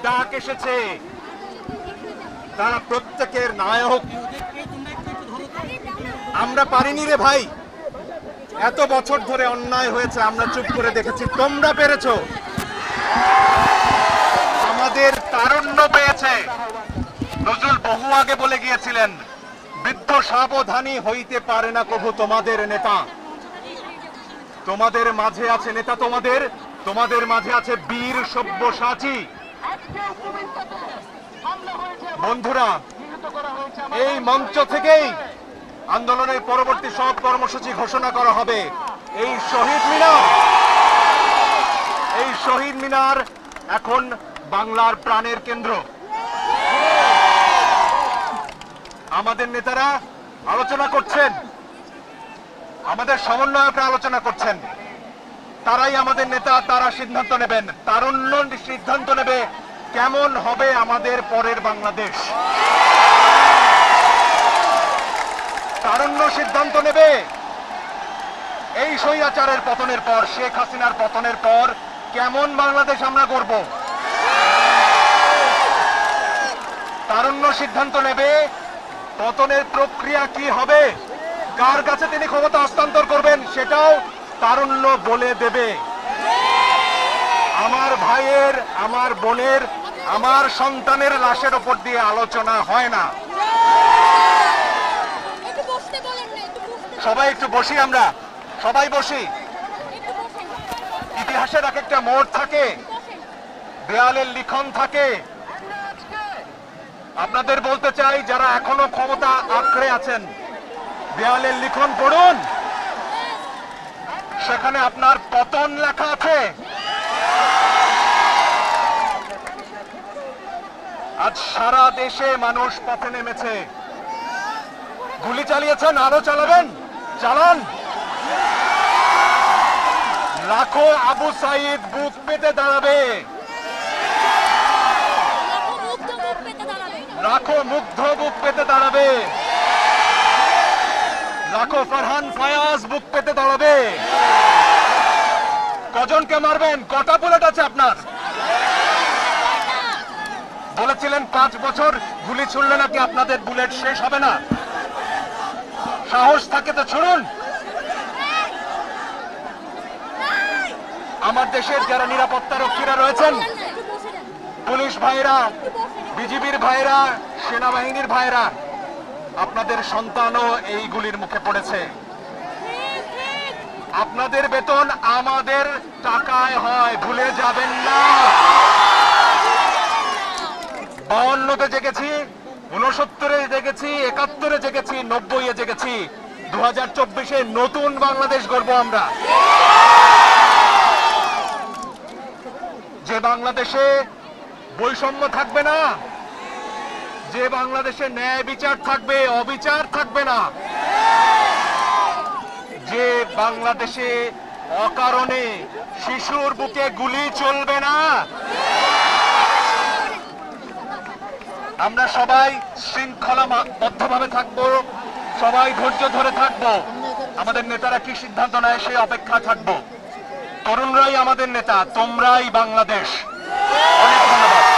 ডাক এসেছে, তারা প্রত্যেকের নায়ক। আমরা পারিনি রে ভাই, এত বছর ধরে অন্যায় হয়েছে, আমরা চুপ করে দেখেছি, তোমরা পেরেছো। আমাদের তারুণ্য পেয়েছে। নজরুল বহু আগে বলে গিয়েছিলেন, বৃদ্ধ সাবধানী হইতে পারে না কভু তোমাদের নেতা। তোমাদের মাঝে আছে নেতা, তোমাদের মাঝে আছে বীর সব্যসাচী। বন্ধুরা, এই মঞ্চ থেকেই আন্দোলনের পরবর্তী সব কর্মসূচি ঘোষণা করা হবে। এই শহীদ মিনার এখন বাংলার প্রাণের কেন্দ্র। আমাদের নেতারা আলোচনা করছেন, আমাদের সমন্বয়করা আলোচনা করছেন, তারাই আমাদের নেতা, তারা সিদ্ধান্ত নেবেন। তারুণ্য সিদ্ধান্ত নেবে কেমন হবে আমাদের পরের বাংলাদেশ। তারুণ্য সিদ্ধান্ত নেবে এই স্বৈরাচারের পতনের পর, শেখ হাসিনার পতনের পর কেমন বাংলাদেশ আমরা গড়ব। তারুণ্য সিদ্ধান্ত নেবে পতনের প্রক্রিয়া কি হবে, কার কাছে তিনি ক্ষমতা হস্তান্তর করবেন, সেটাও তারুণ্য বলে দেবে। আমার ভাইয়ের, আমার বোনের, আমার সন্তানের লাশের ওপর দিয়ে আলোচনা হয় না। সবাই একটু বসি, আমরা সবাই বসি। ইতিহাসের এক একটা মোড় থাকে, দেয়ালের লিখন থাকে। আপনাদের বলতে চাই, যারা এখনো ক্ষমতা আঁকড়ে আছেন, দেয়ালের লিখন পড়ুন, সেখানে আপনার পতন লেখা আছে। আজ সারা দেশে মানুষ পথে নেমেছে। গুলি চালিয়েছেন, আরো চালাবেন, চালান। লাখো আবু সাইদ বুক পেতে দাঁড়াবে, লাখো মুগ্ধ বুক পেতে দাঁড়াবে, লাখো ফারহান ফায়াজ বুক পেতে দাঁড়াবে। কজনকে মারবেন, কটা বুলেট আছে আপনার? বলেছিলেন 5 বছর গুলি ছুড়লে নাকি আপনাদের বুলেট শেষ হবে না। সাহস থাকে তো ছুড়ুন। আমার দেশের যারা নিরাপত্তা রক্ষীরা রয়েছেন, পুলিশ ভাইরা, বিজিবির ভাইরা, সেনাবাহিনীর ভাইরা, আপনাদের সন্তানও এই গুলির মুখে পড়েছে। আপনাদের বেতন আমাদের টাকায় হয়, ভুলে যাবেন না। 52-তে জেগেছি, 69-এ জেগেছি, 71-এ জেগেছি, 90-এ জেগেছি। 2024-এ নতুন বাংলাদেশ গড়ব আমরা। যে বাংলাদেশে বৈষম্য থাকবে না, যে বাংলাদেশে ন্যায় বিচার থাকবে, অবিচার থাকবে না, যে বাংলাদেশে অকারণে শিশুর বুকে গুলি চলবে না। আমরা সবাই শৃঙ্খলাবদ্ধভাবে থাকবো, সবাই ধৈর্য ধরে থাকবো। আমাদের নেতারা কি সিদ্ধান্ত নেয় সেই অপেক্ষা থাকবো। তরুণরাই আমাদের নেতা, তোমরাই বাংলাদেশ। অনেক ধন্যবাদ।